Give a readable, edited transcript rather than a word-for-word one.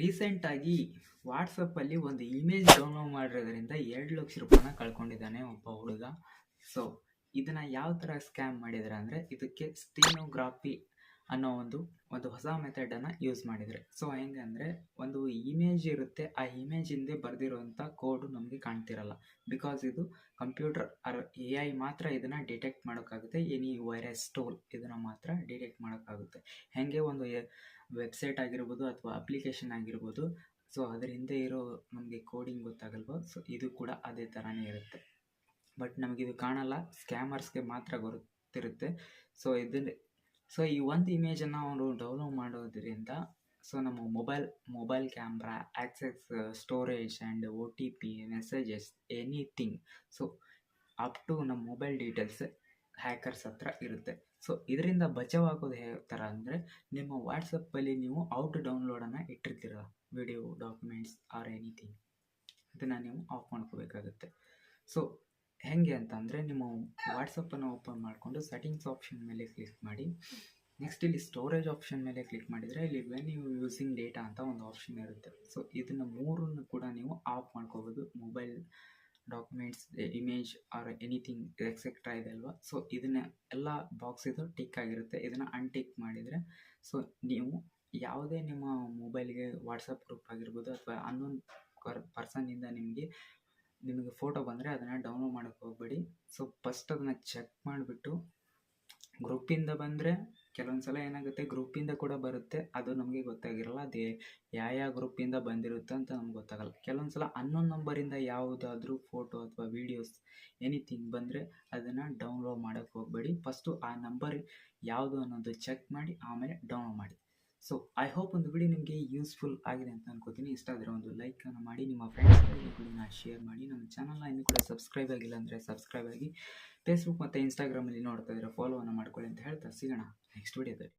ರೀಸೆಂಟಾಗಿ ವಾಟ್ಸಪ್ಪಲ್ಲಿ ಒಂದು ಇಮೇಜ್ ಡೌನ್ಲೋಡ್ ಮಾಡಿರೋದ್ರಿಂದ 2 ಲಕ್ಷ ರೂಪಾಯಿನ ಕಳ್ಕೊಂಡಿದ್ದಾನೆ ಒಬ್ಬ ಹುಡುಗ. ಸೊ ಇದನ್ನು ಯಾವ ಥರ ಸ್ಕ್ಯಾಮ್ ಮಾಡಿದ್ದಾರೆ ಅಂದರೆ, ಇದಕ್ಕೆ ಸ್ಟೀನೋಗ್ರಾಫಿ ಅನ್ನೋ ಒಂದು ಹೊಸ ಮೆಥಡನ್ನು ಯೂಸ್ ಮಾಡಿದರೆ. ಸೊ ಹೆಂಗೆ ಅಂದರೆ, ಒಂದು ಇಮೇಜ್ ಇರುತ್ತೆ, ಆ ಇಮೇಜ್ ಹಿಂದೆ ಬರೆದಿರುವಂಥ ಕೋಡು ನಮಗೆ ಕಾಣ್ತಿರಲ್ಲ. ಬಿಕಾಸ್ ಇದು ಕಂಪ್ಯೂಟರ್ AI ಮಾತ್ರ ಇದನ್ನು ಡಿಟೆಕ್ಟ್ ಮಾಡೋಕ್ಕಾಗುತ್ತೆ. ಎನಿ ವೈರಸ್ ಟೂಲ್ ಇದನ್ನು ಮಾತ್ರ ಡಿಟೆಕ್ಟ್ ಮಾಡೋಕ್ಕಾಗುತ್ತೆ. ಹೇಗೆ ಒಂದು ವೆಬ್ಸೈಟ್ ಆಗಿರ್ಬೋದು ಅಥವಾ ಅಪ್ಲಿಕೇಶನ್ ಆಗಿರ್ಬೋದು, ಸೊ ಅದರ ಹಿಂದೆ ಇರೋ ನಮಗೆ ಕೋಡಿಂಗ್ ಗೊತ್ತಾಗಲ್ವೋ, ಸೊ ಇದು ಕೂಡ ಅದೇ ಥರನೇ ಇರುತ್ತೆ. ಬಟ್ ನಮಗಿದು ಕಾಣಲ್ಲ, ಸ್ಕ್ಯಾಮರ್ಸ್ಗೆ ಮಾತ್ರ ಗೊತ್ತಿರುತ್ತೆ. ಸೊ ಈ ಒಂದು ಇಮೇಜನ್ನು ಅವರು ಡೌನ್ಲೋಡ್ ಮಾಡೋದ್ರಿಂದ ಸೊ ನಮ್ಮ mobile camera, access, storage and OTP, messages, anything, so up to ನಮ್ಮ ಮೊಬೈಲ್ ಡೀಟೇಲ್ಸ್ ಹ್ಯಾಕರ್ಸ್ ಹತ್ರ ಇರುತ್ತೆ. ಸೊ ಇದರಿಂದ ಬಚಾವಾಗೋದು ಯಾವ ಥರ ಅಂದರೆ, ನಿಮ್ಮ ವಾಟ್ಸಪ್ಪಲ್ಲಿ ನೀವು ಡೌನ್ಲೋಡನ್ನು ಇಟ್ಟಿರ್ತೀರ, ವಿಡಿಯೋ, ಡಾಕ್ಯುಮೆಂಟ್ಸ್ ಆರ್ ಎನಿಥಿಂಗ್, ಅದನ್ನು ನೀವು ಆಫ್ ಮಾಡ್ಕೋಬೇಕಾಗುತ್ತೆ. ಸೊ ಹೇಗೆ ಅಂತ ಅಂದರೆ, ನಿಮ್ಮ ವಾಟ್ಸಪ್ಪನ್ನು ಓಪನ್ ಮಾಡಿಕೊಂಡು ಸೆಟ್ಟಿಂಗ್ಸ್ ಆಪ್ಷನ್ ಮೇಲೆ ಕ್ಲಿಕ್ ಮಾಡಿ. ನೆಕ್ಸ್ಟ್ ಇಲ್ಲಿ ಸ್ಟೋರೇಜ್ ಆಪ್ಷನ್ ಮೇಲೆ ಕ್ಲಿಕ್ ಮಾಡಿದರೆ ಇಲ್ಲಿ ವೆನ್ ಯು ಯೂಸಿಂಗ್ ಡೇಟಾ ಅಂತ ಒಂದು ಆಪ್ಷನ್ ಇರುತ್ತೆ. ಸೊ ಇದನ್ನು ಮೂರನ್ನು ಕೂಡ ನೀವು ಆಫ್ ಮಾಡ್ಕೋಬೋದು. Mobile, documents, image or anything etcetera ಇದೆ ಅಲ್ವಾ, ಸೊ ಇದನ್ನ ಎಲ್ಲ ಬಾಕ್ಸ್ ಇದು ಟಿಕ್ ಆಗಿರುತ್ತೆ. ಇದನ್ನು ಅನ್ಟಿಕ್ ಮಾಡಿದರೆ ಸೊ ನೀವು ಯಾವುದೇ ನಿಮ್ಮ ಮೊಬೈಲ್ಗೆ ವಾಟ್ಸಪ್ ಗ್ರೂಪ್ ಆಗಿರ್ಬೋದು ಅಥವಾ ಅನ್ನೋನ್ ಪರ್ಸನ್ನಿಂದ ನಿಮಗೆ ಫೋಟೋ ಬಂದರೆ ಅದನ್ನು ಡೌನ್ಲೋಡ್ ಮಾಡೋಕ್ಕೆ ಹೋಗಬೇಡಿ. ಸೊ ಫಸ್ಟ್ ಅದನ್ನು ಚೆಕ್ ಮಾಡಿಬಿಟ್ಟು, ಗ್ರೂಪಿಂದ ಬಂದರೆ ಕೆಲವೊಂದು ಸಲ ಏನಾಗುತ್ತೆ, ಗ್ರೂಪಿಂದ ಕೂಡ ಬರುತ್ತೆ, ಅದು ನಮಗೆ ಗೊತ್ತಾಗಿರಲ್ಲ, ಅದೇ ಯಾವ ಗ್ರೂಪಿಂದ ಬಂದಿರುತ್ತೆ ಅಂತ ನಮ್ಗೆ ಗೊತ್ತಾಗಲ್ಲ. ಕೆಲವೊಂದು ಸಲ ಅನ್ನೋನ್ ನಂಬರಿಂದ ಯಾವುದಾದ್ರೂ ಫೋಟೋ ಅಥವಾ ವೀಡಿಯೋಸ್ ಎನಿಥಿಂಗ್ ಬಂದರೆ ಅದನ್ನು ಡೌನ್ಲೋಡ್ ಮಾಡೋಕ್ಕೆ ಹೋಗಬೇಡಿ. ಫಸ್ಟು ಆ ನಂಬರ್ ಯಾವುದು ಅನ್ನೋದು ಚೆಕ್ ಮಾಡಿ ಆಮೇಲೆ ಡೌನ್ಲೋಡ್ ಮಾಡಿ. ಸೊ ಐ ಹೋಪ್ ಒಂದು ವಿಡಿಯೋ ನಿಮಗೆ ಯೂಸ್ಫುಲ್ ಆಗಿದೆ ಅಂತ ಅನ್ಕೋತೀನಿ. ಇಷ್ಟ ಆದರೆ ಒಂದು ಲೈಕನ್ನು ಮಾಡಿ, ನಿಮ್ಮ ಫ್ರೆಂಡ್ಸ್ಗಳಿಗೆ ಕೂಡ ಶೇರ್ ಮಾಡಿ. ನಮ್ಮ ಚಾನಲ್ನ ಇನ್ನೂ ಕೂಡ ಸಬ್ಸ್ಕ್ರೈಬ್ ಆಗಿಲ್ಲ ಅಂದರೆ ಸಬ್ಸ್ಕ್ರೈಬ್ ಆಗಿ. ಫೇಸ್ಬುಕ್ ಮತ್ತು ಇನ್ಸ್ಟಾಗ್ರಾಮಲ್ಲಿ ನೋಡ್ತಾ ಇದ್ದರೆ ಫಾಲೋವನ್ನು ಮಾಡ್ಕೊಳ್ಳಿ ಅಂತ ಹೇಳ್ತಾ ಸಿಗೋಣ ನೆಕ್ಸ್ಟ್ ವಿಡಿಯೋದಲ್ಲಿ.